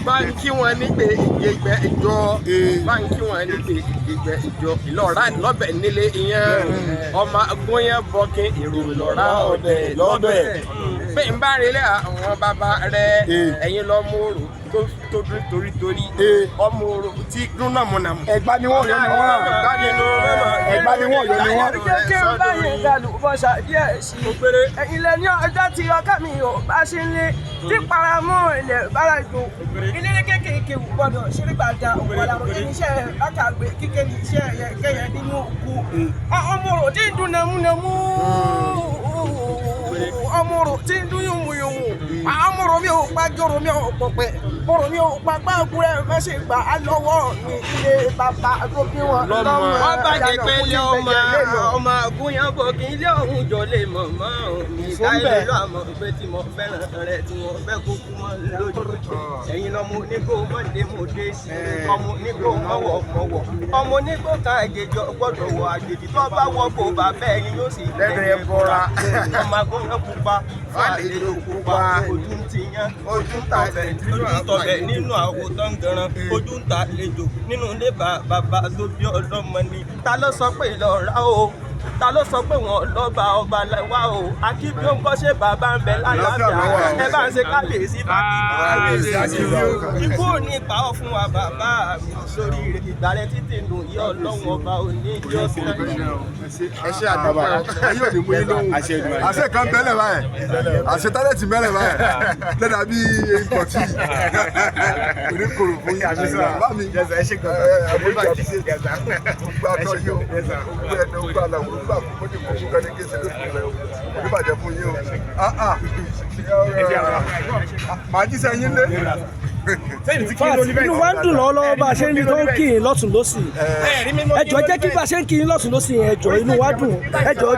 báńkì wọn nígbè ìgbẹ́ ìjọ báńkì wọn nígbè ìgbẹ́ ìjọ ìlọ́ra lọ́bẹ̀ nílé ìyẹn ọmọ agbóyán bọ́kín èrò ìlọ́ra ọ̀dẹ̀ lọ́bẹ̀ pé n bá relé àwọn bàbá rẹ ẹ̀yin lọ mú òrò tó dún torí ọmọ òrò tí dún nàmúnàmú. Ẹ̀gbá ni wọ́n yọ ni wọ́n. Ẹ̀gbá ni wọ́n yọ ni wọ́n. kí n bá yẹn dàlú bọ́sà díẹ̀ sí i. ẹ̀yin lẹ ní ọjọ́ tí ọkọ mi ò bá ṣe ń lé tí paramọ́ ilẹ̀ bára jò ilé kékeré gbọ́dọ̀ ṣeré gbàdá òwòlà oníṣẹ́ àkàgbé kíkẹ́ ní iṣẹ́ ẹ̀yẹ kẹyẹ nínú òkú. ọmọ òrò tí ń dún nàmúnàmú ọmọ òrò tí ń dún yòmùyòmù ọmọ òrò mi ò pa jòrò mi ò pọ̀pẹ́ òrò mi ò pa gbàgbúrẹ́ mẹ́sẹ̀ gbà á lọ́wọ́ mi ilé bàbá tó bí wọn lọ́mọ. ọba jẹgbẹ́ lé ọmọ àgúnyànbọ̀ kí ilé ọ̀hún jọ lè mọ̀ mọ́ mi káyọ̀ lọ àmọ́ pé tí mo fẹ́ràn rẹ̀ tí wọ́n fẹ́ kó kú mọ́ lójú. ẹ̀yin lọ́mọ onígbò mọ́dé mo dé sí ọmọ onígbò mọ́wọ́ mọ́wọ́ ọmọ onígbò kan àjèjì gbọ́dọ̀ wọ àjèjì tó bá wọ kó bá bẹ́ẹ̀ ni yóò sì lẹ́rẹ̀ bọ́ra. ọmọ agúnyàn pupa fàlejò pupa ojú ti yan ojú tọbẹ̀ nínú àwo tó ń gẹran ojú ń ta àlejò nínú ilé bàbá tó bí ọlọ́mọ ni. ta ló sọ pé ìlọ́ra o ta ló sọ pé wọn lọ́ba ọba wa o akíbi ó ń kọ́ ṣe bàbá ń bẹ lálàáfíà ẹ bá ń ṣe kábíyèsí ikú ò ní ìpá ọ̀ fún wa bàbá mi sórí ìgbà rẹ títí nù yí ọlọ́run ọba ò ní jọ́ sí ẹ ṣe àdàbà ayé òní mú yín lóhùn àṣẹ kan bẹ́lẹ̀ báyìí àṣẹ tálẹ̀tì bẹ́lẹ̀ báyìí lẹ́dà bí nǹkan tí òní kòrò fún yín bá mi ẹ ṣe kan àbúrò àti ṣe gbogbo àtọ́ yìí o gbogbo ẹ̀dẹ̀ gbogbo àlàwò gbogbo àkókò ní kòkó kan ní kéṣe lóṣù rẹ o oníbàjẹ́ fún yín o màá jíṣẹ́ yín lé. inú wa ń dùn lọ́wọ́lọ́wọ́ bá a ṣe ń rí tó ń kì í lọ́tún lọ́sì ẹjọ́ jẹ́ kí bá a ṣe ń kì í lọ́tún lọ́sì ẹjọ́ inú wa dùn ẹjọ́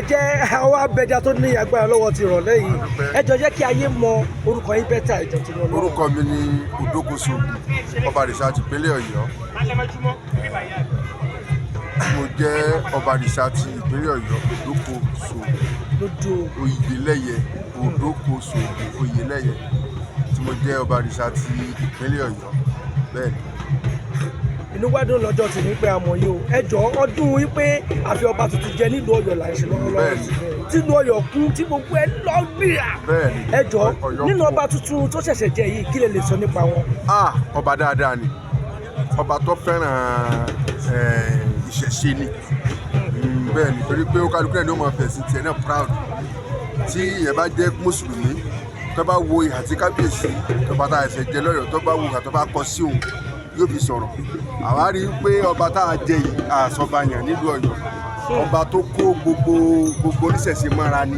jẹ́ àwọn abẹ́jà tó ní agbára lọ́wọ́ ti rọ̀lẹ́ yìí ẹjọ́ jẹ́ kí ayé mọ orúkọ yín bẹ́tà ẹjọ́ ti rọ̀ lọ́wọ́. orúkọ mi ni Odokoso ọba àrìṣà ti ìpínlẹ̀ Ọ̀yọ́ mo jẹ́ ọba àrìṣà ti ìpínlẹ̀ Ọ̀yọ́ Odokoso Oyèlẹ́yẹ Odokoso Oyèlẹ́yẹ tí mo jẹ́ ọba àrìṣà ti ìpínlẹ̀ Ọ̀yọ́ bẹ́ẹ̀ ni. inú wa dùn lọ́jọ́ tí ní pé a mọ̀ yìí o ẹjọ́ ọdún wípé àfi ọba tuntun jẹ nílùú Ọ̀yọ́ là ń ṣe lọ́wọ́lọ́wọ́ tínú Ọ̀yọ́ kún tí gbogbo ẹ lọ gbìyà ẹjọ́ nínú ọba tuntun tó ṣẹ̀ṣẹ̀ jẹ yìí kí lè lè sọ nípa wọn. ọba dáadáa ni ọba tó fẹ́ràn ìṣẹ̀ṣe ni bẹ́ẹ̀ ni torí pé ó kálukú ẹ̀ ló mọ̀ fẹ̀sìn tiẹ̀ náà proud tí ìyẹn bá jẹ́ mùsùlùmí tó bá wo ìhà tí kábíyèsí tó bá ta ẹ̀sẹ̀ jẹ lọ́yọ̀ tó bá wo ìhà tó bá kọ sí òun yóò fi sọ̀rọ̀ àwa rí i pé ọba tá a jẹ yìí àsọ̀bàyàn nílùú Ọ̀yọ́ ọba tó kó gbogbo oníṣẹ̀ṣe mọ́ra ni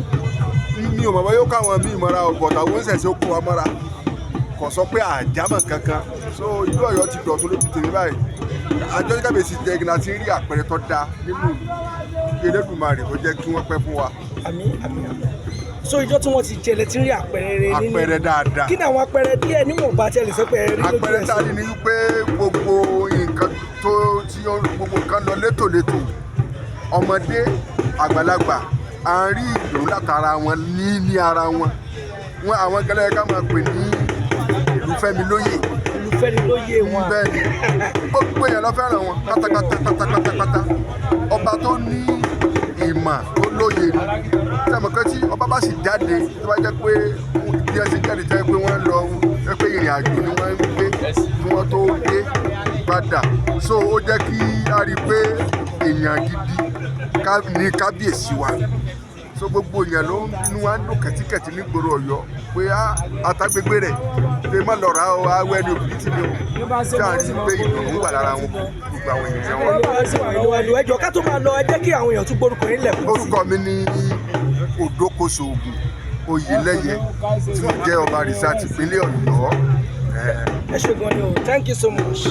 mi ò mọ̀ bọ́ yóò káwọn míì mọ́ra ọ̀bọ̀tà oníṣẹ̀ṣe ó kó wa mọ́ra kò sọ pé àjámọ̀ kankan so ìlú Ọ̀yọ́ ti dọ̀tún lójú tèmi báyìí àjọ kábíyèsí jẹ ìgbìnà tí ń rí àpẹẹrẹ tó dáa nínú Elédùmarè tó jẹ́ kí wọ́n pẹ́ fún wa. àmín àmín so ìjọ tí wọ́n ti jẹlẹ̀ tí ń rí àpẹẹrẹ nínú àpẹẹrẹ dáadáa kí ni àwọn àpẹẹrẹ díẹ̀ níwọ̀nba tí ẹ lè sọ pé ẹ rí lójú ẹsẹ̀. àpẹẹrẹ tá a rí ni wípé gbogbo nǹkan gbogbo nǹkan lọ létòlétò ọmọdé àgbàlagbà à ń rí ìdùnnú látara wọn ní ara wọn àwọn gẹlẹ ká máa pè ní ìlúfẹ́mi lóyè lóye wọn. bẹ́ẹ̀ni gbogbo èèyàn ló fẹ́ràn wọn pátápátá ọba tó ní ìmọ̀ tó lóye ni sẹ́mi pé tí ọba bá sì jáde tó bá jẹ́ pé bí ẹ sì jáde jẹ́ pé wọ́n lọ pé ìrìn àjò ni wọ́n ń gbé kí wọ́n tó dé padà so ó jẹ́ kí a rí i pé èèyàn gidi ní kábíyèsí wa so gbogbo èèyàn ló ń wá ń dùn kẹ̀tíkẹ̀tí nígboro Ọ̀yọ́ pé àtàgbègbè rẹ̀ pé má lọ ra awẹ́ ní òbí tí mi ò káàrí pé ìdùnnú wà lára wọn gbogbo àwọn èèyàn wọn. ẹjọ́ ká tó máa lọ ẹ jẹ́ kí àwọn èèyàn tún gbórúkọ yín lẹ̀. orúkọ mi ní Odokoso Oyèlẹ́yẹ tí mo jẹ́ ọba àrìṣà tìpínlẹ̀ Ọ̀yọ́. ẹ ṣé gan ni o, thank you so much.